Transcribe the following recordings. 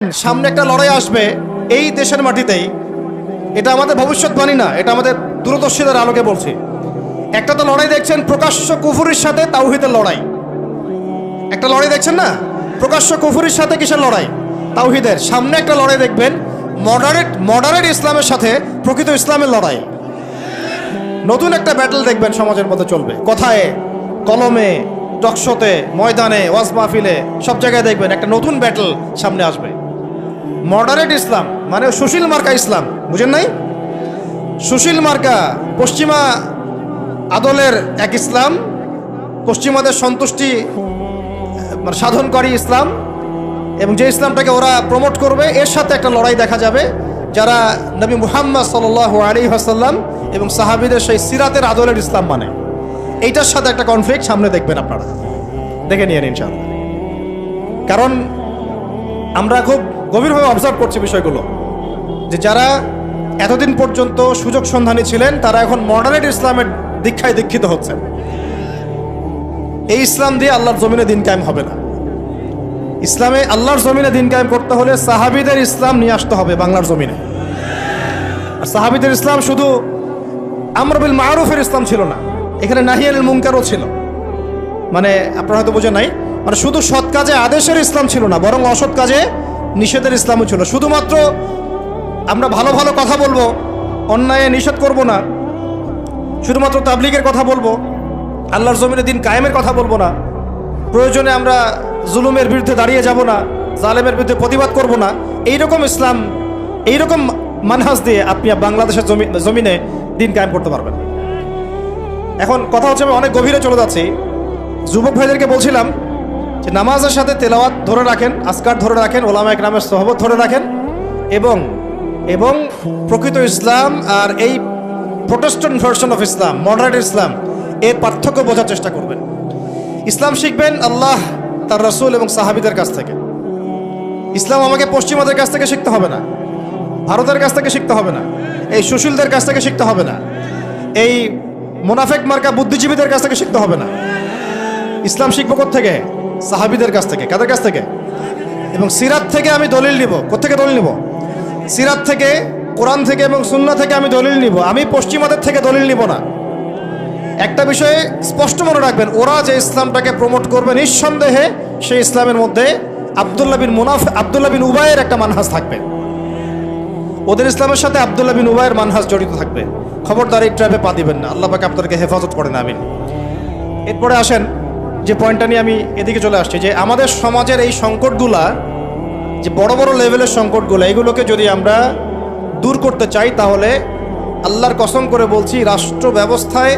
সামনে একটা লড়াই আসবে এই দেশের মাটিতেই। এটা আমাদের ভবিষ্যৎবাণী না, এটা আমাদের দূরদর্শিতার আলোকে বলছি। একটা তো লড়াই দেখছেন প্রকাশ্য কুফুরির সাথে তাওহীদের লড়াই। একটা লড়াই দেখছেন না, প্রকাশ্য কুফুরির সাথে কিসের লড়াই? তাওহীদের। সামনে একটা লড়াই দেখবেন মডারেট ইসলামের সাথে প্রকৃত ইসলামের লড়াই। নতুন একটা ব্যাটল দেখবেন সমাজের মধ্যে চলবে, কথায় কলমে, টকশোতে, ময়দানে, ওয়াজ মাহফিলে, সব জায়গায় দেখবেন একটা নতুন ব্যাটল সামনে আসবে। মডারেট ইসলাম মানে সুশীল মার্কা ইসলাম, বুঝেন নাই? সুশীল মার্কা পশ্চিমা আদলের এক ইসলাম, পশ্চিমাদের সন্তুষ্টি সাধনকারী ইসলাম, এবং যে ইসলামটাকে ওরা প্রমোট করবে, এর সাথে একটা লড়াই দেখা যাবে যারা নবী মুহাম্মদ সাল্লাল্লাহু আলাইহি ওয়াসাল্লাম এবং সাহাবীদের সেই সিরাতের আদলের ইসলাম মানে, এইটার সাথে একটা কনফ্লিক্ট সামনে দেখবেন আপনারা, দেখে নিয়েন ইনশাআল্লাহ। কারণ আমরা খুব গভীরভাবে অবজার্ভ করছি বিষয়গুলো, যে যারা এতদিন পর্যন্ত সুযোগ সন্ধানী ছিলেন তারা এখন মডারেট ইসলামের দীক্ষায় দীক্ষিত হচ্ছেন। এই ইসলাম দিয়ে আল্লাহর জমিনে দিন কায়েম হবে না। ইসলামে আল্লাহর জমিনে দিন কায়েম করতে হলে সাহাবীদের ইসলাম নিয়ে আসতে হবে বাংলার জমিনে। আর সাহাবীদের ইসলাম শুধু আমর বিল মারুফের ইসলাম ছিল না, এখানে নাহি আনিল মুনকারও ছিল। মানে আপনারা হয়তো বোঝেন নাই, মানে শুধু সৎ কাজে আদেশের ইসলাম ছিল না, বরং অসৎ কাজে নিষেধের ইসলামও ছিল। শুধুমাত্র আমরা ভালো ভালো কথা বলবো, অন্যায় নিষেধ করব না, শুধুমাত্র তাবলীগের কথা বলবো, আল্লাহর জমিনে দিন কায়েমের কথা বলবো না, প্রয়োজনে আমরা জুলুমের বিরুদ্ধে দাঁড়িয়ে যাব না, জালেমের বিরুদ্ধে প্রতিবাদ করব না, এইরকম ইসলাম, এইরকম মানহাজ দিয়ে আপনি বাংলাদেশের জমিনে দিন কায়েম করতে পারবেন। এখন কথা হচ্ছে, আমি অনেক গভীরে চলে যাচ্ছি। যুবক ভাইদেরকে বলছিলাম যে নামাজের সাথে তেলাওয়াত ধরে রাখেন, আজকার ধরে রাখেন, ওলামা একরামের সোহবত ধরে রাখেন, এবং প্রকৃত ইসলাম আর এই protestant version of Islam, moderate Islam, এর পার্থক্য বোঝার চেষ্টা করবেন। ইসলাম শিখবেন আল্লাহ, তার রাসূল এবং সাহাবীদের কাছ থেকে। ইসলাম আমাকে পশ্চিমাদের কাছ থেকে শিখতে হবে না, ভারতের কাছ থেকে শিখতে হবে না, এই সুশীলদের কাছ থেকে শিখতে হবে না, এই মুনাফেক মার্কা বুদ্ধিজীবীদের কাছ থেকে শিখতে হবে না। ইসলাম শিখবো কোত্থেকে? সাহাবীদের কাছ থেকে। কাদের কাছ থেকে? এবং সিরাত থেকে আমি দলিল নিব। কোত্থেকে দলিল নিব? সিরাত থেকে, কোরআন থেকে এবং সুন্নাহ থেকে আমি দলিল নিব। আমি পশ্চিমাদের থেকে দলিল নিব না। একটা বিষয়ে স্পষ্ট মনে রাখবেন, ওরা যে ইসলামটাকে প্রমোট করবে, নিঃসন্দেহে সেই ইসলামের মধ্যে আব্দুল্লাহ বিন উবাইয়ের একটা মানহাজ থাকবে। ওদের ইসলামের সাথে আব্দুল্লাহ বিন উবাইয়ের মানহাজ জড়িত থাকবে। খবরদার এই ট্র্যাপে পা দিবেন না, আল্লাহ পাক আপনাদেরকে হেফাজত করেন, আমিন। এরপরে আসেন যে পয়েন্টটা নিয়ে আমি এদিকে চলে আসছি, যে আমাদের সমাজের এই সংকটগুলা, যে বড় বড় লেভেলের সংকটগুলো, এগুলোকে যদি আমরা দূর করতে চাই, তাহলে আল্লাহর কসম করে বলছি, রাষ্ট্র ব্যবস্থায়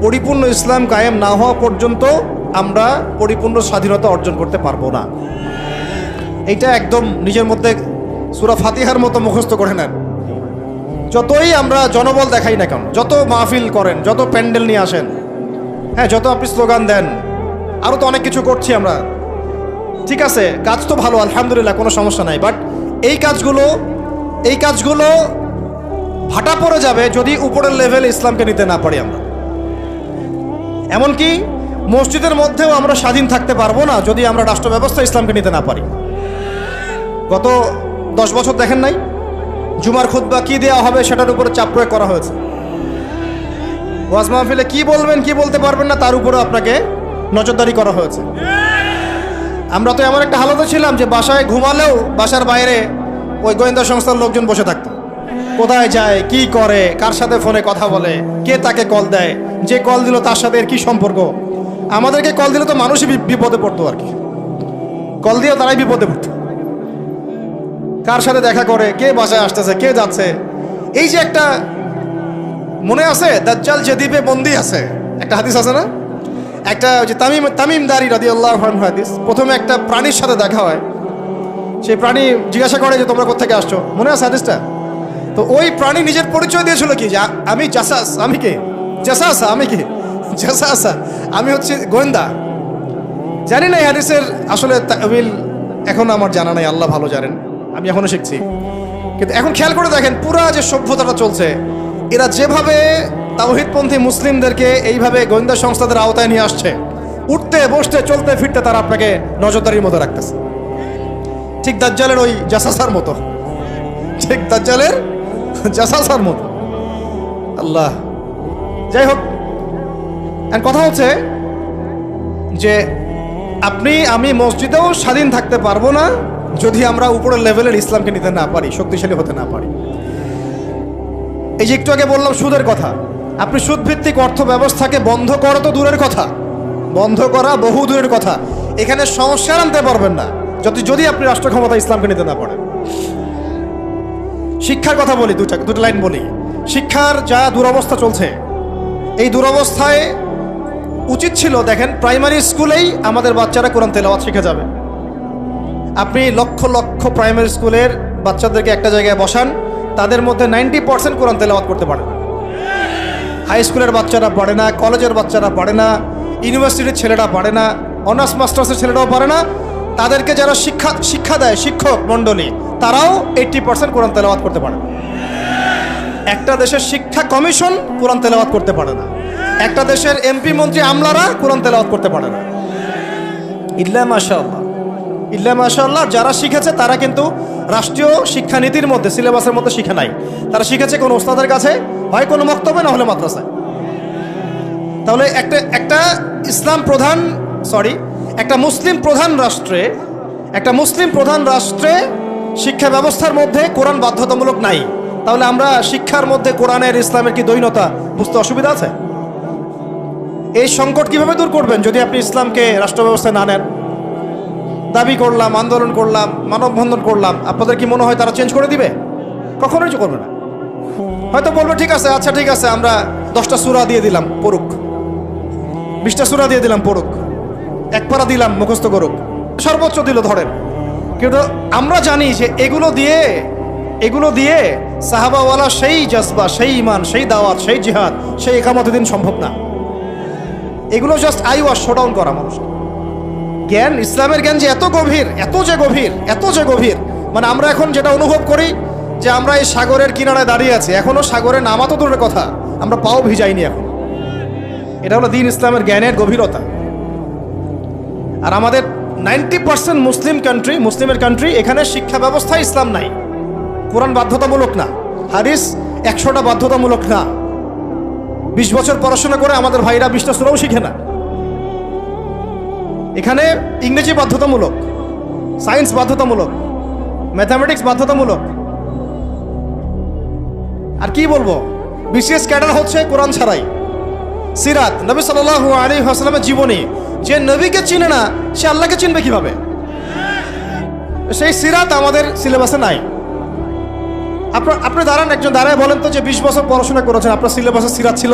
পরিপূর্ণ ইসলাম কায়েম না হওয়া পর্যন্ত আমরা পরিপূর্ণ স্বাধীনতা অর্জন করতে পারবো না। এইটা একদম নিজের মধ্যে সূরা ফাতিহার মতো মুখস্থ করে নেন। যতই আমরা জনবল দেখাই না কেন, যত মাহফিল করেন, যত প্যান্ডেল নিয়ে আসেন, হ্যাঁ, যত আপনি স্লোগান দেন, আরও তো অনেক কিছু করছি আমরা, ঠিক আছে, কাজ তো ভালো, আলহামদুলিল্লাহ, কোনো সমস্যা নাই। বাট এই কাজগুলো ভাটা পড়ে যাবে যদি উপরের লেভেলে ইসলামকে নিতে না পারি আমরা। এমনকি মসজিদের মধ্যেও আমরা স্বাধীন থাকতে পারবো না যদি আমরা রাষ্ট্র ব্যবস্থা ইসলামকে নিতে না পারি। গত 10 বছর দেখেন নাই, জুমার খুতবা কি দেওয়া হবে সেটার উপরে চাপ প্রয়োগ করা হয়েছে। ওয়াজ মাহফিলে কি বলবেন, কি বলতে পারবেন না, তার উপরে আপনাকে নজরদারি করা হয়েছে। আমরা তো এমন একটা হালতে ছিলাম যে বাসায় ঘুমালেও বাসার বাইরে ওই গোয়েন্দা সংস্থার লোকজন বসে থাকতো। কোথায় যায়, কি করে, কার সাথে ফোনে কথা বলে, কে তাকে কল দেয়, যে কল দিল তার সাথে এর কি সম্পর্ক। আমাদেরকে কল দিলে তো মানুষই বিপদে পড়তো, আর কি, কল দিয়ে তারাই বিপদে পড়তো। কার সাথে দেখা করে, কে বাসায় আসতেছে, কে যাচ্ছে। এই যে একটা, মনে আছে দাজ্জাল যে দ্বীপে বন্দী আছে, একটা হাদিস আছে না, একটা যে তামিমদারি রাদিয়াল্লাহু আনহু হাদিস। প্রথমে একটা প্রাণীর সাথে দেখা হয়, সেই প্রাণী জিজ্ঞাসা করে যে তোমরা কোত্থেকে আসছো, মনে আছে হাদিসটা? তো ওই প্রাণী নিজের পরিচয় দিয়েছিল কি, যে আমি জাসাস। আমি কে? জাসাস। আমি কি? জাসাস। আমি হচ্ছে গোয়েন্দা। জানি না এই হাদিসের আসলে তাবিল এখন আমার জানা নাই, আল্লাহ ভালো জানেন, আমি এখনো শিখছি। কিন্তু এখন খেয়াল করে দেখেন, পুরা যে সভ্যতাটা চলছে, এরা যেভাবে তাওহীদপন্থী মুসলিমদেরকে এইভাবে গোয়েন্দা সংস্থাদের আওতায় নিয়ে আসছে, উঠতে বসতে চলতে ফিরতে তারা আপনাকে নজরদারির মধ্যে রাখতেছে। ঠিক দাজ্জালের ওই জাসাসার মতো, ঠিক দাজ্জালের জাসাসার মতো। আল্লাহ, যাই হোক, কথা হচ্ছে যে আপনি আমি মসজিদেও স্বাধীন থাকতে পারবো না যদি আমরা উপরের লেভেলের ইসলামকে নিতে না পারি, শক্তিশালী হতে না পারি। এই যে একটু আগে বললাম সুদের কথা, আপনি সুদভিত্তিক অর্থ ব্যবস্থাকে বন্ধ করা তো দূরের কথা, বন্ধ করা বহু দূরের কথা, এখানে সংস্কার আনতে পারবেন না যদি আপনি রাষ্ট্র ক্ষমতা ইসলামকে নিতে না পারেন। শিক্ষার কথা বলি, দুটো লাইন বলি। শিক্ষার যা দুরবস্থা চলছে, এই দুরবস্থায় উচিত ছিল দেখেন প্রাইমারি স্কুলেই আমাদের বাচ্চারা কোরআন তেলাওয়াত শিখে যাবে। আপনি লক্ষ লক্ষ প্রাইমারি স্কুলের বাচ্চাদেরকে একটা জায়গায় বসান, তাদের মধ্যে 90% কোরআন তেলাওয়াত করতে পারে না। হাই স্কুলের বাচ্চারা পারে না, কলেজের বাচ্চারা পারে না, ইউনিভার্সিটির ছেলেরা পারে না, অনার্স মাস্টার্সের ছেলেরাও পারে না। তাদেরকে যারা শিক্ষা দেয় শিক্ষক মণ্ডলী, তারাও 80% কোরআন তেলাওয়াত করতে পারে না। একটা দেশের শিক্ষা কমিশন কোরআন তেলাওয়াত করতে পারে না, একটা দেশের এমপি মন্ত্রী আমলারা কোরআন তেলাওয়াত করতে পারে না। ইল্লা মাশাআল্লাহ, ইল্লা মাশাআল্লাহ, যারা শিখেছে তারা কিন্তু রাষ্ট্রীয় শিক্ষানীতির মধ্যে সিলেবাসের মধ্যে শিখে নাই, তারা শিখেছে কোনো ওস্তাদের কাছে, হয় কোনো মক্তবে, না হলে মাদ্রাসায়। তাহলে একটা ইসলাম প্রধান একটা মুসলিম প্রধান রাষ্ট্রে শিক্ষা ব্যবস্থার মধ্যে কোরআন বাধ্যতামূলক নাই। তাহলে আমরা শিক্ষার মধ্যে কোরআনের ইসলামের কি দ্বৈনতা বুঝতে অসুবিধা আছে? এই সংকট কিভাবে দূর করবেন যদি আপনি ইসলামকে রাষ্ট্র ব্যবস্থায় না নেন? দাবি করলাম, আন্দোলন করলাম, মানববন্ধন করলাম, আপনাদের কি মনে হয় তারা চেঞ্জ করে দিবে? কখনোই করবে না। হয়তো বলবে ঠিক আছে, আচ্ছা ঠিক আছে, আমরা 10টা সূরা দিয়ে দিলাম পড়ুক, 20টা সূরা দিয়ে দিলাম পড়ুক, এক পারা দিলাম মুখস্থ করুক, সর্বোচ্চ দিল ধরেন। কিন্তু আমরা জানি যে এগুলো দিয়ে সাহাবাওয়ালা সেই জজবা, সেই ইমান, সেই দাওয়াত, সেই জিহাদ, সেই একামতের দিন সম্ভব না। এগুলো জাস্ট আইওয়াশ শোডাউন করা মানুষকে। জ্ঞান, ইসলামের জ্ঞান যে এত গভীর, মানে আমরা এখন যেটা অনুভব করি যে আমরা এই সাগরের কিনারায় দাঁড়িয়ে আছি, এখনো সাগরে নামা তো দূরের কথা, আমরা পাও ভিজাইনি এখন। এটা হলো দ্বীন ইসলামের জ্ঞানের গভীরতা। আর আমাদের 90% মুসলিমের কান্ট্রি, এখানে শিক্ষা ব্যবস্থায় ইসলাম নাই। কোরআন বাধ্যতামূলক না, হাদিস 100টা বাধ্যতামূলক না। 20 বছর পড়াশোনা করে আমাদের ভাইরা 20টা সূরাও শিখে না। এখানে ইংরেজি বাধ্যতামূলক, সায়েন্স বাধ্যতামূলক, ম্যাথামেটিক্স বাধ্যতামূলক। আর কি বলবো, বিসিএস ক্যাডার হচ্ছে কোরআন ছাড়াই। সিরাত, নবী সাল্লাল্লাহু আলাইহি ওয়াসাল্লামের জীবনী, যে নবীকে চিনে না সে আল্লাহকে চিনবে কিভাবে? সেই সিরাত আমাদের সিলেবাসে নাই। আপনি দাঁড়ান, একজন দাঁড়ায় বলেন তো যে 20 বছর পড়াশোনা করেছেন, আপনার সিলেবাসে সিরাত ছিল?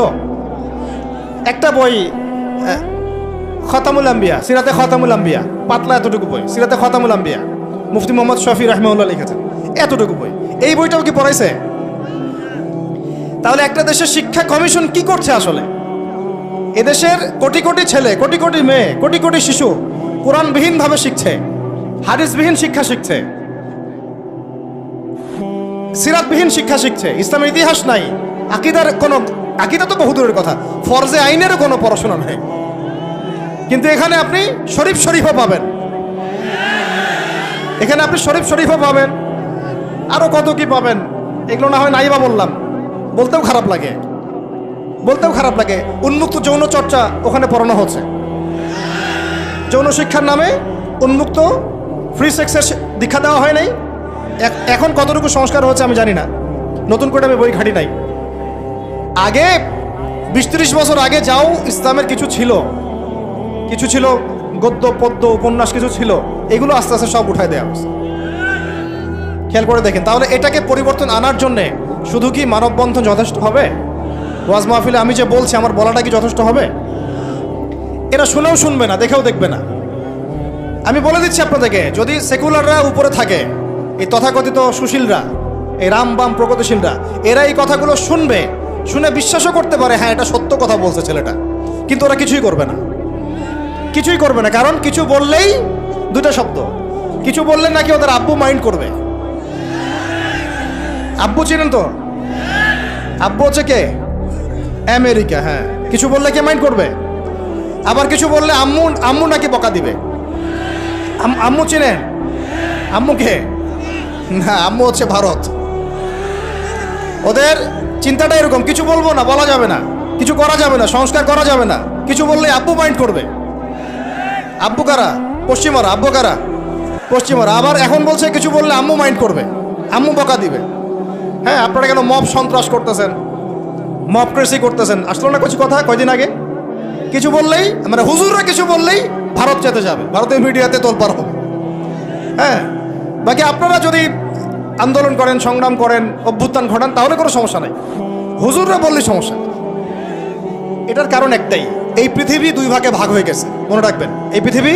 একটা বই খতামুল আম্বিয়া, সিরাতে খতামুল আম্বিয়া, পাতলা এতটুকু বই, সিরাতে খতামুল আম্বিয়া, মুফতি মোহাম্মদ শফি রাহমাহুল্লাহ লিখেছেন, এতটুকু বই। এই বইটাও কি পড়াইছে? তাহলে একটা দেশের শিক্ষা কমিশন কি করছে আসলে? এদেশের কোটি কোটি ছেলে, কোটি কোটি মেয়ে, কোটি কোটি শিশু কোরআনবিহীন ভাবে শিখছে, হাদিসবিহীন শিক্ষা শিখছে, সিরাতবিহীন শিক্ষা শিখছে, ইসলামের ইতিহাস নাই, আকিদা তো বহুদূরের কথা, ফরজে আইনেরও কোনো পড়াশোনা নাই। কিন্তু এখানে আপনি শরীফও পাবেন, আরো কত কি পাবেন, এগুলো না হয় নাইবা বললাম, বলতেও খারাপ লাগে। উন্মুক্ত যৌন চর্চা ওখানে পড়ানো হচ্ছে, যৌন শিক্ষার নামে উন্মুক্ত ফ্রি সেক্সের দীক্ষা দেওয়া হয় নাই। এখন কতটুকু সংস্কার হচ্ছে আমি জানি না, নতুন করে আমি বই ঘাঁটি নাই। আগে 20-30 বছর আগে যাও ইসলামের কিছু ছিল, গদ্য পদ্য উপন্যাস কিছু ছিল, এগুলো আস্তে আস্তে সব উঠায় দেওয়া হচ্ছে। খেয়াল করে দেখেন। তাহলে এটাকে পরিবর্তন আনার জন্যে শুধু কি মানববন্ধন যথেষ্ট হবে? ওয়াজ মাহফিলে আমি যে বলছি আমার বলাটা কি যথেষ্ট হবে? এরা শুনেও শুনবে না, দেখেও দেখবে না। আমি বলে দিচ্ছি আপনাদেরকে, যদি সেকুলাররা উপরে থাকে, এই তথাকথিত সুশীলরা, এই রাম বাম প্রগতিশীলরা, এরা এই কথাগুলো শুনে বিশ্বাসও করতে পারে, হ্যাঁ এটা সত্য কথা বলছে ছেলেটা, কিন্তু ওরা কিছুই করবে না। কারণ কিছু বললেই দুটো শব্দ, কিছু বললে নাকি ওদের আব্বু মাইন্ড করবে। আব্বু চিনেন তো? আব্বু হচ্ছে কে? আমেরিকা। হ্যাঁ, কিছু বললে কে মাইন্ড করবে? আবার কিছু বললে আম্মু নাকি বকা দিবে। আম্মু চিনেন? আম্মুকে না, আম্মু হচ্ছে ভারত। ওদের চিন্তাটা এরকম, কিছু বলবো না, বলা যাবে না, কিছু করা যাবে না, সংস্কার করা যাবে না, কিছু বললে আব্বু মাইন্ড করবে। আব্বু কারা? পশ্চিমারা। আব্বু কারা? পশ্চিমারা। আবার এখন বলছে কিছু বললে আম্মু মাইন্ড করবে, আম্মু বকা দিবে। হ্যাঁ, আপনারা কেন মব সন্ত্রাস করতেছেন, মবক্রেসি করতেছেন? আসলো না কিছু কথা কয়দিন আগে? কিছু বললেই, মানে হুজুররা কিছু বললেই ভারত যেতে যাবে, ভারতের মিডিয়াতে তোলপাড় হবে। হ্যাঁ, বাকি আপনারা যদি আন্দোলন করেন, সংগ্রাম করেন, অভ্যুত্থান ঘটান, তাহলে কোনো সমস্যা নাই। হুজুররা বললেই সমস্যা। এটার কারণ একটাই, এই পৃথিবী দুই ভাগে ভাগ হয়ে গেছে। মনে রাখবেন, এই পৃথিবী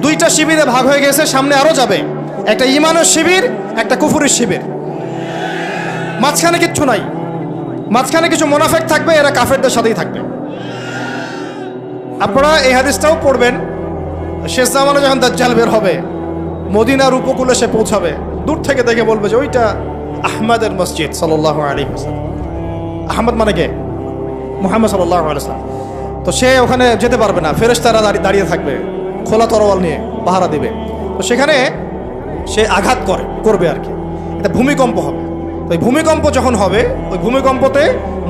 দুইটা শিবিরে ভাগ হয়ে গেছে, সামনে আরো যাবে। একটা ঈমানের শিবির, একটা কুফুরের শিবির। মাঝখানে কিচ্ছু নাই, মাঝখানে কিছু মুনাফিক থাকবে, এরা কাফেরদের সাথেই থাকবে। আপনারা এই হাদিসটাও পড়বেন, শেষ জামানে যখন দাজ্জাল বের হবে, মদিনার উপকূলে সে পৌঁছাবে, দূর থেকে দেখে বলবে যে ওইটা আহমদের মসজিদ সাল্লাল্লাহু আলাইহি ওয়াসাল্লাম। আহমদ মানে কে? মুহাম্মদ সাল্লাল্লাহু আলাইহি ওয়াসাল্লাম। তো সে ওখানে যেতে পারবে না, ফেরেশতারা দাঁড়িয়ে থাকবে খোলা তরোয়াল নিয়ে, পাহারা দিবে। তো সেখানে সে আঘাত করবে আর কি, এটা ভূমিকম্প হবে। তো এই ভূমিকম্প যখন হবে, ওই ভূমিকম্পতে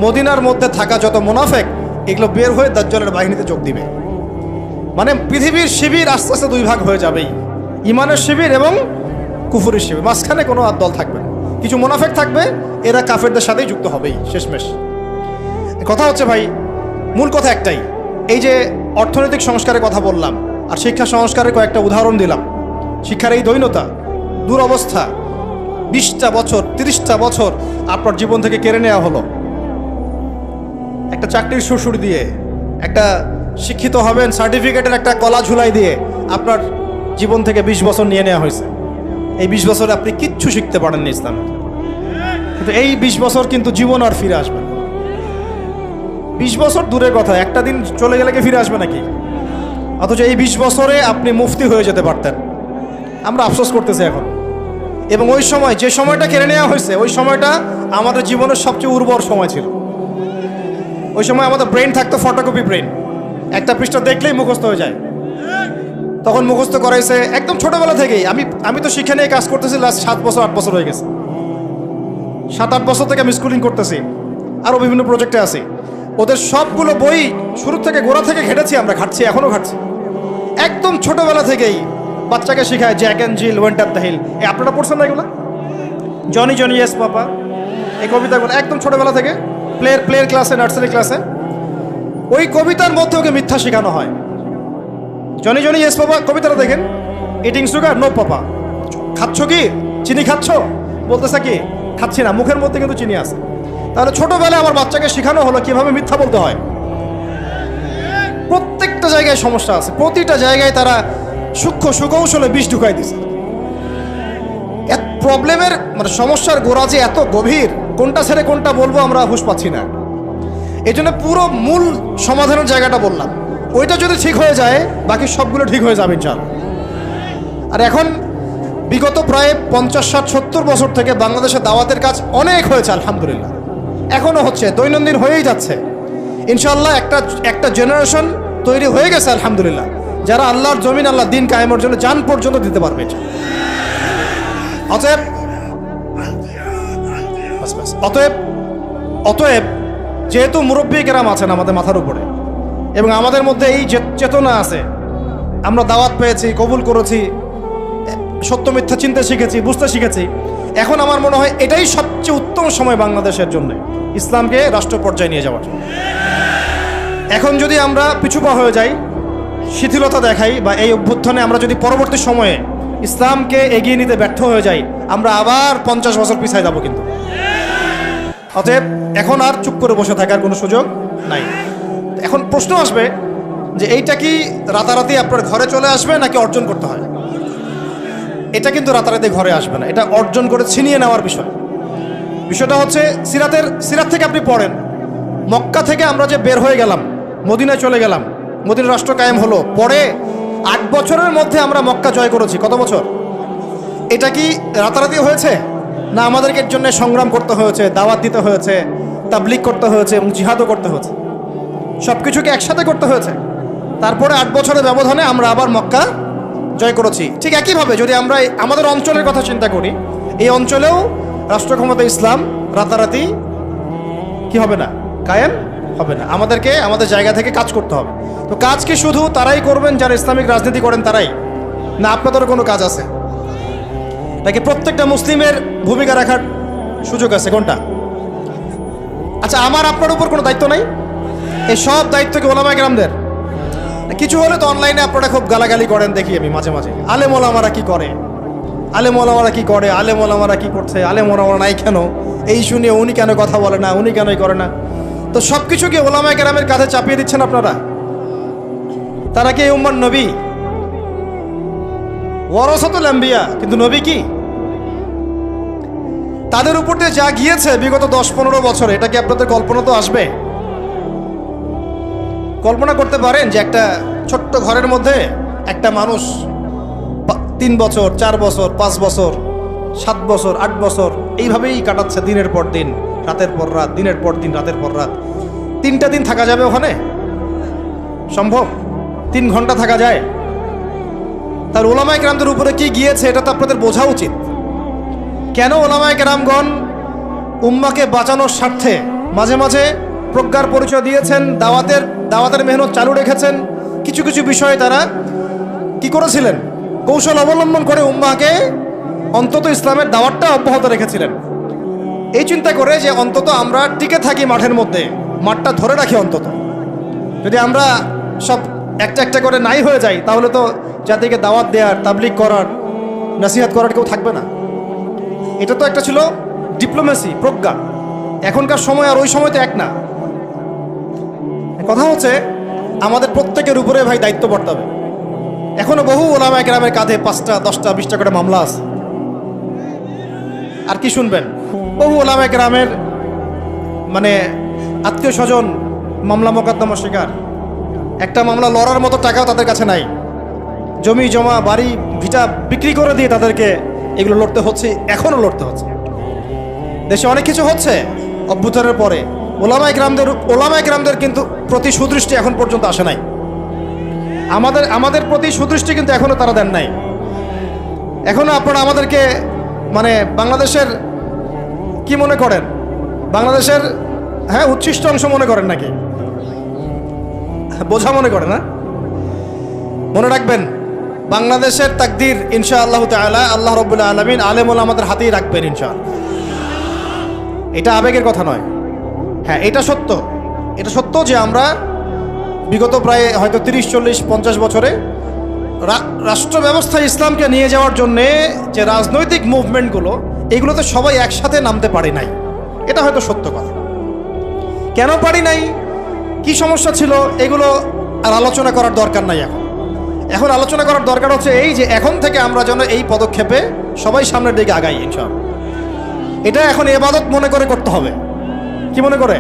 মদিনার মধ্যে থাকা যত মুনাফিক, এগুলো বের হয়ে দাজ্জালের বাহিনীতে যোগ দিবে। মানে পৃথিবীর শিবির আস্তে আস্তে দুই ভাগ হয়ে যাবেই, ঈমানের শিবির এবং কুফুরের শিবির। মাঝখানে কোনো দল থাকবে না, কিছু মুনাফিক থাকবে, এরা কাফেরদের সাথেই যুক্ত হবেই শেষমেশ। কথা হচ্ছে ভাই, মূল কথা একটাই, এই যে অর্থনৈতিক সংস্কারের কথা বললাম আর শিক্ষা সংস্কারের কয়েকটা উদাহরণ দিলাম। শিক্ষার এই দৈন্যতা, দুরবস্থা, 20টা বছর 30টা বছর আপনার জীবন থেকে কেড়ে নেওয়া হলো একটা চাকরির সুরসুরি দিয়ে, একটা শিক্ষিত হবেন সার্টিফিকেটের একটা কলা ঝুলাই দিয়ে আপনার জীবন থেকে 20 বছর নিয়ে নেওয়া হয়েছে। এই 20 বছরে আপনি কিচ্ছু শিখতে পারেননি ইসলামে। কিন্তু এই 20 বছর কিন্তু জীবন আর ফিরে আসবে না। 20 বছর দূরের কথা, একটা দিন চলে গেলে কি ফিরে আসবে নাকি? অথচ এই 20 বছরে আপনি মুফতি হয়ে যেতে পারতেন। আমরা আফসোস করতেছি এখন। এবং ওই সময়, যে সময়টা কেড়ে নেওয়া হয়েছে, ওই সময়টা আমাদের জীবনের সবচেয়ে উর্বর সময় ছিল। ওই সময় আমাদের ব্রেন থাকতো ফটোকপি ব্রেন, একটা পৃষ্ঠা দেখলেই মুখস্থ হয়ে যায়। তখন মুখস্থ করাইছে একদম ছোটবেলা থেকেই। আমি তো শিক্ষা নিয়ে কাজ করতেছি লাস্ট 7 বছর 8 বছর হয়ে গেছে। 7-8 বছর থেকে আমি স্কুলিং করতেছি, আরও বিভিন্ন প্রজেক্টে আছি। ওদের সবগুলো বই শুরু থেকে গোড়া থেকে ঘেটেছি, আমরা ঘাটছি, এখনও ঘাটছি। একদম ছোটবেলা থেকেই বাচ্চাকে শেখায় Jack and Jill went up the hill. আপনারা পড়ছেন না এগুলো? জনি জনি ইয়েস পাপা, এই কবিতাগুলো একদম ছোটবেলা থেকে প্লেয়ার ক্লাসে, নার্সারি ক্লাসে ওই কবিতার মধ্যে ওকে মিথ্যা শেখানো হয়। জনি জনি ইয়েস পাপা কবিতাটা দেখেন, ইটিং সুগার নো পাপা, খাচ্ছ কি চিনি খাচ্ছ? বলতেছে কি খাচ্ছি না, মুখের মধ্যে কিন্তু চিনি আছে। তাহলে ছোটবেলায় আমার বাচ্চাকে শেখানো হলো কিভাবে মিথ্যা বলতে হয়। প্রত্যেকটা জায়গায় সমস্যা আছে, প্রতিটা জায়গায় তারা সূক্ষ্ম সুকৌশলে বিষ ঢুকাই দিছে। প্রবলেমের মানে সমস্যার গোড়া যে এত গভীর, কোনটা ছেড়ে কোনটা বলবো আমরা হুঁশ পাচ্ছি না। এই জন্য পুরো মূল সমাধানের জায়গাটা বললাম, ওইটা যদি ঠিক হয়ে যায় বাকি সবগুলো ঠিক হয়ে যাবে ইনশাআল্লাহ। আর এখন বিগত প্রায় 50, 60, 70 বছর থেকে বাংলাদেশে দাওয়াতের কাজ অনেক হয়েছে আলহামদুলিল্লাহ, এখনও হচ্ছে, দৈনন্দিন হয়েই যাচ্ছে ইনশাআল্লাহ। একটা জেনারেশন তৈরি হয়ে গেছে আলহামদুলিল্লাহ, যারা আল্লাহর জমিন, আল্লাহ দিন কায়েমের জন্য জান পর্যন্ত দিতে পারবে। অতএব যেহেতু মুরব্বী কেরাম আছেন আমাদের মাথার উপরে এবং আমাদের মধ্যে এই চেতনা আছে, আমরা দাওয়াত পেয়েছি, কবুল করেছি, সত্য মিথ্যা চিনতে শিখেছি, বুঝতে শিখেছি, এখন আমার মনে হয় এটাই সবচেয়ে উত্তম সময় বাংলাদেশের জন্য ইসলামকে রাষ্ট্র পর্যায়ে নিয়ে যাওয়ার। এখন যদি আমরা পিছুপা হয়ে যাই, শিথিলতা দেখাই, বা এই অভ্যুত্থানে আমরা যদি পরবর্তী সময়ে ইসলামকে এগিয়ে নিতে ব্যর্থ হয়ে যাই, আমরা আবার 50 বছর পিছায় যাব কিন্তু। অতএব এখন আর চুপ করে বসে থাকার কোনো সুযোগ নাই। এখন প্রশ্ন আসবে যে এইটা কি রাতারাতি আপনার ঘরে চলে আসবে নাকি অর্জন করতে হয়? এটা কিন্তু রাতারাতি ঘরে আসবে না, এটা অর্জন করে ছিনিয়ে নেওয়ার বিষয়। বিষয়টা হচ্ছে সিরাত থেকে আপনি পড়েন, মক্কা থেকে আমরা যে বের হয়ে গেলাম, মদিনায় চলে গেলাম, মদিনা রাষ্ট্র কায়েম হলো, পরে 8 বছরের মধ্যে আমরা মক্কা জয় করেছি। কত বছর? এটা কি রাতারাতি হয়েছে না আমাদেরকে এর জন্য সংগ্রাম করতে হয়েছে, দাওয়াত দিতে হয়েছে, তাবলীগ করতে হয়েছে এবং জিহাদও করতে হয়েছে, সব কিছুকে একসাথে করতে হয়েছে। তারপরে 8 বছরের ব্যবধানে আমরা আবার মক্কা জয় করেছি। ঠিক একইভাবে যদি আমরা আমাদের অঞ্চলের কথা চিন্তা করি, এই অঞ্চলেও রাষ্ট্র ক্ষমতা ইসলাম রাতারাতি কি হবে না, কায়েম হবে না। আমাদেরকে আমাদের জায়গা থেকে কাজ করতে হবে। তো কাজ কি শুধু তারাই করবেন যারা ইসলামিক রাজনীতি করেন তারাই, না আপনাদেরও কোনো কাজ আছে নাকি প্রত্যেকটা মুসলিমের ভূমিকা রাখার সুযোগ আছে? কোনটা? আচ্ছা, আমার আপনার উপর কোনো দায়িত্ব নাই? এই সব দায়িত্ব কি ওলামায়ে কেরামদের? কিছু হলে তো অনলাইনে আপনারা খুব গালাগালি করেন, দেখি আমি মাঝে মাঝে, আলেম ওলামারা কি করে, আলেম ওলামারা কি করে, আলেম ওলামারা কি করছে, আলেম ওলামারা নাই কেন, এই শুনিয়ে উনি কেন কথা বলে না, উনি কেনই করে না। তো সব কিছু কি ওলামায়ে কেরামের কাঁধে চাপিয়ে দিচ্ছেন আপনারা? তারা কি এই উম্মার নবী? ওয়ারাসাতুল আম্বিয়া, কিন্তু নবী কি? তাদের উপর দিয়ে যা গিয়েছে বিগত 10-15 বছরে, এটা কি আপনাদের কল্পনা তো আসবে? কল্পনা করতে পারেন যে একটা ছোট্ট ঘরের মধ্যে একটা মানুষ 3 বছর, 4 বছর, 5 বছর, 7 বছর, 8 বছর এইভাবেই কাটাচ্ছে, দিনের পর দিন, রাতের পর রাত, দিনের পর দিন, রাতের পর রাত। 3টা দিন থাকা যাবে ওখানে? সম্ভব? 3 ঘন্টা থাকা যায়? তার ওলামায়ে কেরামদের উপরে কি গিয়েছে এটা তো আপনাদের বোঝা উচিত। কেন ওলামায়ে কেরামগণ উম্মাকে বাঁচানোর স্বার্থে মাঝে মাঝে প্রজ্ঞার পরিচয় দিয়েছেন, দাওয়াতের মেহনত চালু রেখেছেন। কিছু কিছু বিষয়ে তারা কি করেছিলেন, কৌশল অবলম্বন করে উম্মাকে অন্তত ইসলামের দাওয়াতটা অব্যাহত রেখেছিলেন, এই চিন্তা করে যে অন্তত আমরা টিকে থাকি মাঠের মধ্যে, মাঠটা ধরে রাখি। অন্তত যদি আমরা সব একটা একটা করে নাই হয়ে যাই, তাহলে তো জাতিকে দাওয়াত দেওয়ার, তাবলিগ করার, নসিহত করার কেউ থাকবে না। এটা তো একটা ছিল ডিপ্লোমেসি, প্রজ্ঞা। এখনকার সময় আর ওই সময় তো এক না। কথা হচ্ছে আমাদের প্রত্যেকের উপরে ভাই দায়িত্ব বর্তাবে। এখনো বহু ওলামায়ে কেরামের কাঁধে 5টা, 10টা, 20টা করে মামলা আছে। আর কি শুনবেন, বহু ওলামায়ে কেরামের মানে আত্মীয় স্বজন মামলা মোকদ্দমা শিকার। একটা মামলা লড়ার মতো টাকাও তাদের কাছে নাই। জমি জমা, বাড়ি ভিটা বিক্রি করে দিয়ে তাদেরকে এগুলো লড়তে হচ্ছে, এখনও লড়তে হচ্ছে। দেশে অনেক কিছু হচ্ছে অভ্যুত্থানের পরে, ওলামায়ে কেরামদের কিন্তু প্রতি সুদৃষ্টি এখন পর্যন্ত আসে নাই। আমাদের প্রতি সুদৃষ্টি কিন্তু এখনো তারা দেন নাই। এখনো আপনারা আমাদেরকে মানে বাংলাদেশের কি মনে করেন, বাংলাদেশের উচ্ছিষ্ট অংশ মনে করেন নাকি? বোঝা মনে করেন না? মনে রাখবেন, বাংলাদেশের তাকদীর ইনশাআল্লাহ তাআলা আল্লাহ রাব্বুল আলামিন আলেম ওলামাদের হাতেই রাখবেন ইনশাআল্লাহ। এটা আবেগের কথা নয়। হ্যাঁ, এটা সত্য। এটা সত্য যে আমরা বিগত প্রায় হয়তো 30-40-50 বছরে রাষ্ট্র ব্যবস্থায় ইসলামকে নিয়ে যাওয়ার জন্যে যে রাজনৈতিক মুভমেন্টগুলো, এগুলোতে সবাই একসাথে নামতে পারি নাই। এটা হয়তো সত্য কথা। কেন পারি নাই, কি সমস্যা ছিল, এগুলো আর আলোচনা করার দরকার নাই। এখন আলোচনা করার দরকার হচ্ছে এই যে এখন থেকে আমরা যেন এই পদক্ষেপে সবাই সামনের দিকে আগাই ইনশাআল্লাহ। এটা এখন ইবাদত মনে করে করতে হবে। কি মনে করে?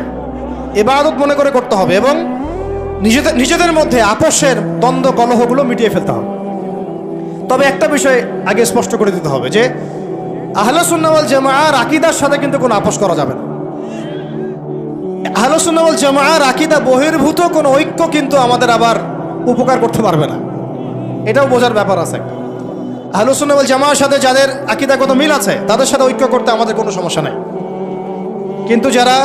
ইবাদত মনে করে করতে হবে, এবং নিজেদের মধ্যে আপোষের দ্বন্দ্ব কলহগুলো মিটিয়ে ফেলতে হবে। তবে একটা বিষয় আগে স্পষ্ট করে দিতে হবে যে আহলে সুন্নাহ ওয়াল জামাআর আকীদার সাথে কিন্তু কোনো আপোষ করা যাবে না। আহলে সুন্নাহ ওয়াল জামাআর আকীদা বহির্ভূত কোনো ঐক্য কিন্তু আমাদের আবার উপকার করতে পারবে না। এটাও বোঝার ব্যাপার আছে। আহলে সুন্নাহ ওয়াল জামাআর সাথে যাদের আকীদাগত মিল আছে তাদের সাথে ঐক্য করতে আমাদের কোনো সমস্যা নাই। কিন্তু যারা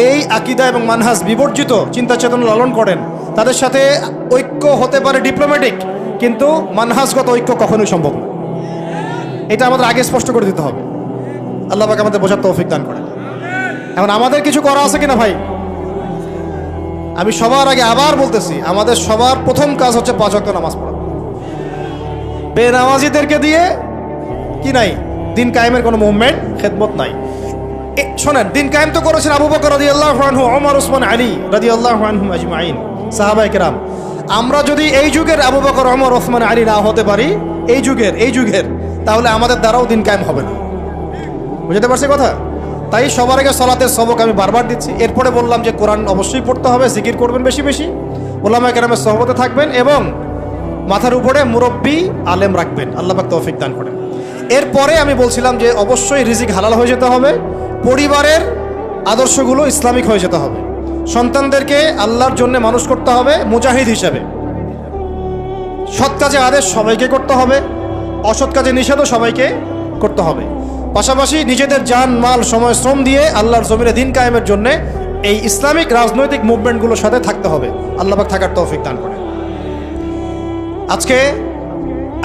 এই আকীদা এবং মানহাজ বিবর্জিত চিন্তা চেতনা লালন করেন, তাদের সাথে ঐক্য হতে পারে ডিপ্লোম্যাটিক, কিন্তু মানহাজগত ঐক্য কখনোই সম্ভব না। এটা আমাদের আগে স্পষ্ট করে দিতে হবে। আল্লাহ পাক আমাদের বোঝার তৌফিক দান করেন। এখন আমাদের কিছু করা আছে কিনা ভাই? আমি সবার আগে আবার বলতেছি, আমাদের সবার প্রথম কাজ হচ্ছে 5 ওয়াক্ত নামাজ পড়া। বেনামাজিদেরকে দিয়ে কি নাই, দিন কায়েমের কোনো মুভমেন্ট, খেদমত নাই। শোনেন, দিন কায়েম তো করেছেন আবু বকর রাদিয়াল্লাহু আনহু, ওমর, ওসমান, আলী রাদিয়াল্লাহু আনহুম আজমাইন, সাহাবায়ে কেরাম। আমরা যদি এই যুগের আবু বকর, ওমর, ওসমান, আলী না হতে পারি, এই যুগের, তাহলে আমাদের দ্বারাও দিন কায়েম হবে না। বুঝতে পারছি কথা? তাই সবার আগে সালাতের সবক আমি বারবার দিচ্ছি। এরপরে বললাম যে কোরআন অবশ্যই পড়তে হবে, জিকির করবেন বেশি বেশি, উলামায়ে কেরামের সহবতে থাকবেন, এবং মাথার উপরে মুরব্বী আলেম রাখবেন। আল্লাহ পাক তৌফিক দান করেন। এরপরে আমি বলছিলাম যে অবশ্যই রিজিক হালাল হয়ে যেতে হবে, পরিবারের আদর্শগুলো ইসলামিক হয়ে যেতে হবে, সন্তানদেরকে আল্লাহর জন্য মানুষ করতে হবে মুজাহিদ হিসাবে। সৎ কাজে আদেশ সবাইকে করতে হবে, অসৎ কাজে নিষেধও সবাইকে করতে হবে। পাশাপাশি নিজেদের জান মাল সময় শ্রম দিয়ে আল্লাহর জমিনে দিন কায়েমের জন্য এই ইসলামিক রাজনৈতিক মুভমেন্টগুলোর সাথে থাকতে হবে। আল্লাহ পাক থাকার তৌফিক দান করে। আজকে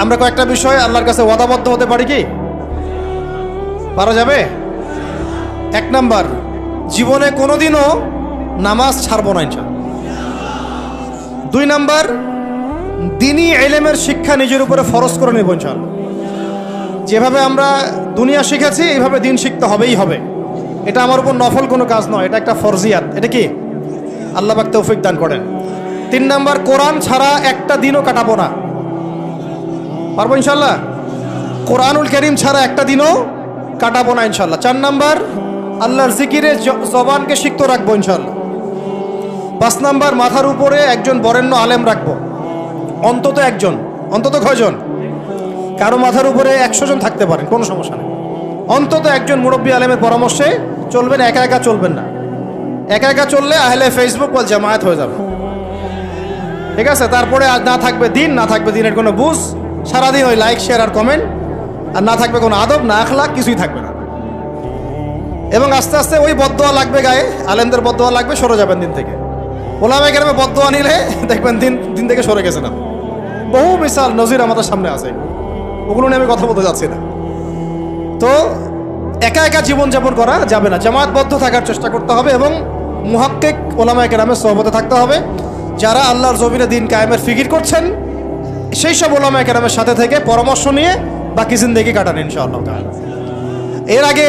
আমরা কয়েকটা বিষয় আল্লাহর কাছে ওয়াদাবদ্ধ হতে পারি কি? পারা যাবে? 1 নাম্বার, জীবনে কোনোদিনও নামাজ ছাড়বো না ইনশাআল্লাহ। 2 নাম্বার, দ্বীনি ইলমের শিক্ষা নিজের উপরে ফরজ করে নেব ইনশাআল্লাহ। যেভাবে আমরা দুনিয়া শিখেছি এইভাবে দিন শিখতে হবেই হবে। এটা আমার উপর নফল কোনো কাজ নয়, এটা একটা ফরজিয়াত। এটা কি? আল্লাহ পাক তৌফিক দান করেন। 3 নাম্বার, কোরআন ছাড়া একটা দিনও কাটাবো না। পারবো ইনশাআল্লাহ? কোরআনুল কারীম ছাড়া একটা দিনও কাটাবো না ইনশাআল্লাহ। 4 নাম্বার, আল্লাহর জিকিরে জবানকে সিক্ত রাখবো ইনশাআল্লাহ। 5 নাম্বার, মাথার উপরে একজন বরেণ্য আলেম রাখবো, অন্তত একজন। অন্তত কয়জন? কারো মাথার উপরে 100 জন থাকতে পারেন, কোনো সমস্যা নেই। অন্তত একজন মুরব্বী আলেমের পরামর্শে চলবেন, একা একা চলবেন না। একা একা চললে আহলে ফেসবুক ওয়াল জামায়াত হয়ে যাবে, ঠিক আছে? তারপরে আজ না থাকবে দিন, না থাকবে দিনের কোনো বুঝ, সারাদিন ওই লাইক শেয়ার আর কমেন্ট, আর না থাকবে কোনো আদব, না আখলাক, কিছুই থাকবে না। এবং আস্তে আস্তে ওই বদদোয়া লাগবে গায়ে, আলেমদের বদদোয়া লাগবে, সরে যাবেন দিন থেকে। ওলামায়ে কেরামের বদদোয়া নিলে দেখবেন দিন থেকে সরে গেছে না। বহু মিসাল নজির আমাদের সামনে আছে, ওগুলো নিয়ে আমি কথা বলতে যাচ্ছি না। তো একা একা জীবনযাপন করা যাবে না, জামায়াতবদ্ধ থাকার চেষ্টা করতে হবে এবং মুহাক্কিক ওলামায়ে কেরামের সোহবতে থাকতে হবে। যারা আল্লাহর জমিনে দিন কায়েমের ফিকির করছেন সেই সব ওলামায়ে কেরামের সাথে থেকে পরামর্শ নিয়ে বাকি জিন্দেগি কাটান ইনশাআল্লাহ তাআলা। এর আগে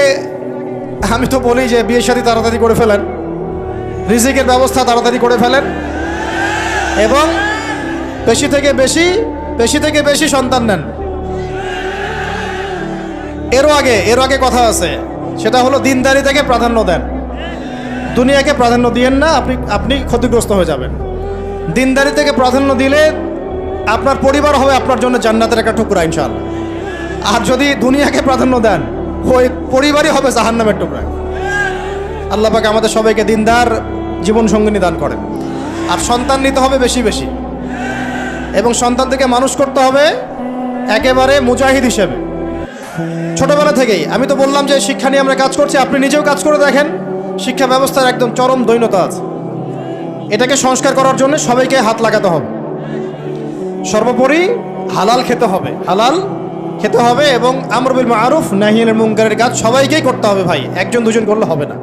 আমি তো বলি যে বিয়ে শাদী তাড়াতাড়ি করে ফেলেন, রিজিকের ব্যবস্থা তাড়াতাড়ি করে ফেলেন এবং বেশি থেকে বেশি সন্তান নেন। এর আগে কথা আছে, সেটা হলো দিনদারি থেকে প্রাধান্য দেন, দুনিয়াকে প্রাধান্য দিয়েন না, আপনি ক্ষতিগ্রস্ত হয়ে যাবেন। দিনদারি থেকে প্রাধান্য দিলে আপনার পরিবার হবে আপনার জন্য জান্নাতের একটা টুকরা ইনশাআল্লাহ। আর যদি দুনিয়াকে প্রাধান্য দেন, ওই পরিবারই হবে জাহান্নামের টুকরা। আল্লাহ পাক আমাদের সবাইকে দিনদার জীবন সঙ্গিনী দান করেন। আর সন্তান নিতে হবে বেশি বেশি, এবং সন্তান থেকে মানুষ করতে হবে একেবারে মুজাহিদ হিসেবে ছোটবেলা থেকেই। আমি তো বললাম যে শিক্ষা নিয়ে আমরা কাজ করছি, আপনি নিজেও কাজ করে দেখেন। শিক্ষা ব্যবস্থার একদম চরম দৈন্যতা আছে, এটাকে সংস্কার করার জন্য সবাইকে হাত লাগাতে হবে। সর্বোপরি হালাল খেতে হবে এবং আমর বিল মারুফ নাহি আনিল মুনকারের কাজ সবাইকেই করতে হবে ভাই, একজন দুজন করলে হবে না।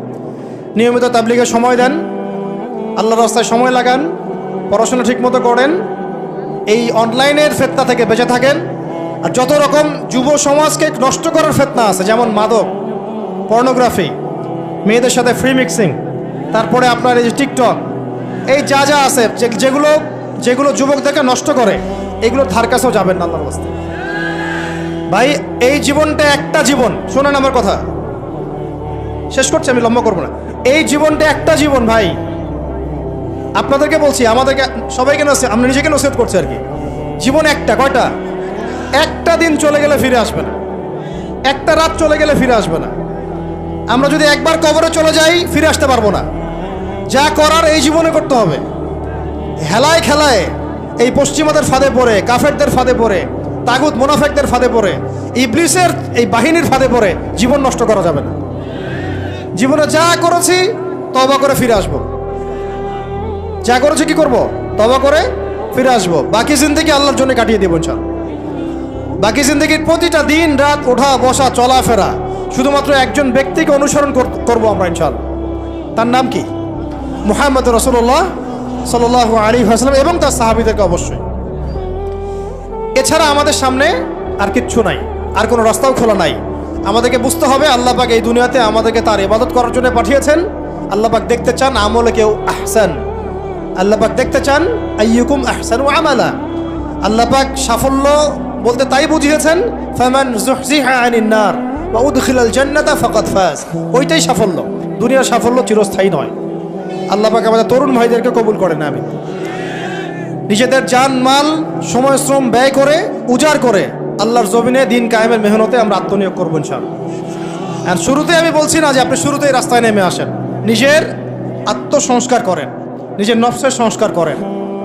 নিয়মিত তাবলীগে সময় দেন, আল্লাহর রাস্তায় সময় লাগান, পড়াশোনা ঠিকমতো করেন, এই অনলাইনের ফিতনা থেকে বেঁচে থাকেন। আর যত রকম যুব সমাজকে নষ্ট করার ফিতনা আছে, যেমন মাদক, পর্নোগ্রাফি, মেয়েদের সাথে ফ্রি মিক্সিং, তারপরে আপনার এই যে টিকটক, এই যা আছে যেগুলো যুবকদেরকে নষ্ট করে, এগুলোর ধার কাছেও যাবেন না আল্লাহর রাস্তায়। ভাই এই জীবনটা একটা জীবন, শোনেন আমার কথা, শেষ করছি, আমি লম্বা করবো না। এই জীবনটা একটা জীবন ভাই, আপনাদেরকে বলছি, আমাদেরকে সবাইকে আমরা নিজেকে নসিহত করছি আর কি। জীবন একটা, কয়টা? একটা দিন চলে গেলে ফিরে আসবে না, একটা রাত চলে গেলে ফিরে আসবে না। আমরা যদি একবার কবরে চলে যাই ফিরে আসতে পারবো না। যা করার এই জীবনে করতে হবে। হেলায় খেলায় এই পশ্চিমাদের ফাঁদে পড়ে, কাফেরদের ফাঁদে পড়ে, তাগুত মুনাফিকদের ফাঁদে পড়ে, ইবলিসের এই বাহিনীর ফাঁদে পড়ে জীবন নষ্ট করা যাবে না। জীবনে যা করেছি তওবা করে ফিরে আসবো, যা করেছি কি করব? তওবা করে ফিরে আসবো। বাকি জিন্দেগি আল্লাহর জন্য কাটিয়ে দেবো ইনশাআল্লাহ। বাকি জিন্দেগির প্রতিটা দিন রাত, ওঠা বসা চলাফেরা শুধুমাত্র একজন ব্যক্তিকে অনুসরণ করবো আমরা ইনশাআল্লাহ। তার নাম কি? মুহাম্মদ রাসূলুল্লাহ সাল্লাল্লাহু আলাইহি ওয়াসাল্লাম এবং তার সাহাবীদেরকে অবশ্যই। এছাড়া আমাদের সামনে আর কিচ্ছু নাই, আর কোনো রাস্তাও খোলা নাই। আমাদেরকে বুঝতে হবে আল্লাহ পাক এই দুনিয়াতে আমাদেরকে তার ইবাদত করার জন্য পাঠিয়েছেন। আল্লাহ পাক দেখতে চান আমলে কেউ আহসান, আল্লাহ পাক দেখতে চান আইয়ুকুম আহসানু আমালা। আল্লাহ পাক সাফল্য বলতে তাই বুঝিয়েছেন, ফামান যুহজিহা আনিন নার ওয়া উদখিলাল জান্নাতা ফাকাদ ফাজ। ওইটাই সাফল্য, দুনিয়ার সাফল্য চিরস্থায়ী নয়। আল্লাহ পাক আমাদের তরুণ ভাইদেরকে কবুল করেন, আমিন। নিজেদের জান মাল সময় শ্রম ব্যয় করে উজাড় করে আল্লাহর জমিনে দিন কায়েমের মেহনতে আমরা আত্মনিয়োগ করবো ইনশাআল্লাহ। আর শুরুতে আমি বলছি না যে আপনি শুরুতেই রাস্তায় নেমে আসেন, নিজের আত্মসংস্কার করেন, নিজের নফসের সংস্কার করেন,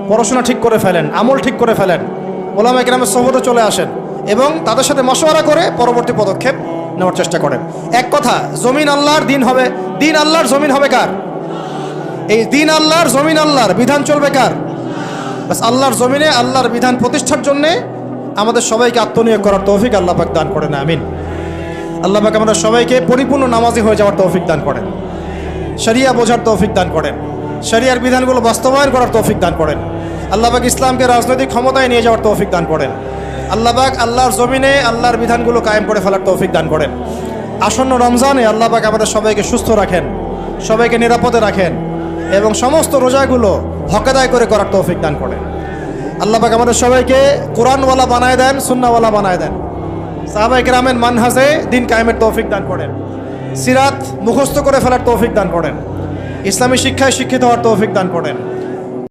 পড়াশোনা ঠিক করে ফেলেন, আমল ঠিক করে ফেলেন, ওলামা কেরামের সোহবতে চলে আসেন এবং তাদের সাথে মশওয়ারা করে পরবর্তী পদক্ষেপ নেওয়ার চেষ্টা করেন। এক কথা, জমিন আল্লাহর, দিন হবে, দিন আল্লাহর, জমিন হবে কার? এই দিন আল্লাহর, জমিন আল্লাহর, বিধান চলবে কার? বাস আল্লাহর জমিনে আল্লাহর বিধান প্রতিষ্ঠার জন্যে আমাদের সবাইকে আত্মনিয়োগ করার তৌফিক আল্লাহ পাক দান করেন, আমিন। আল্লাহ পাক আমাদের সবাইকে পরিপূর্ণ নামাজি হয়ে যাওয়ার তৌফিক দান করেন, শরিয়া বোঝার তৌফিক দান করেন, শরিয়ার বিধানগুলো বাস্তবায়ন করার তৌফিক দান করেন। আল্লাহ পাক ইসলামকে রাজনৈতিক ক্ষমতায় নিয়ে যাওয়ার তৌফিক দান করেন। আল্লাহ পাক আল্লাহর জমিনে আল্লাহর বিধানগুলো কায়েম করে ফেলার তৌফিক দান করেন। আসন্ন রমজানে আল্লাহ পাক আমাদের সবাইকে সুস্থ রাখেন, সবাইকে নিরাপদে রাখেন এবং সমস্ত রোজাগুলো হকাদায় করে করার তৌফিক দান করেন। আল্লাহ পাক আমাদের সবাইকে কোরআনওয়ালা বানায় দেন, সুন্নাহওয়ালা বানায় দেন। সাহাবায়ে কেরামের মানহাজে দিন কায়েমের তৌফিক দান করেন। সিরাত মুখস্থ করে ফেলার তৌফিক দান করেন। ইসলামী শিক্ষায় শিক্ষিত হওয়ার তৌফিক দান করেন।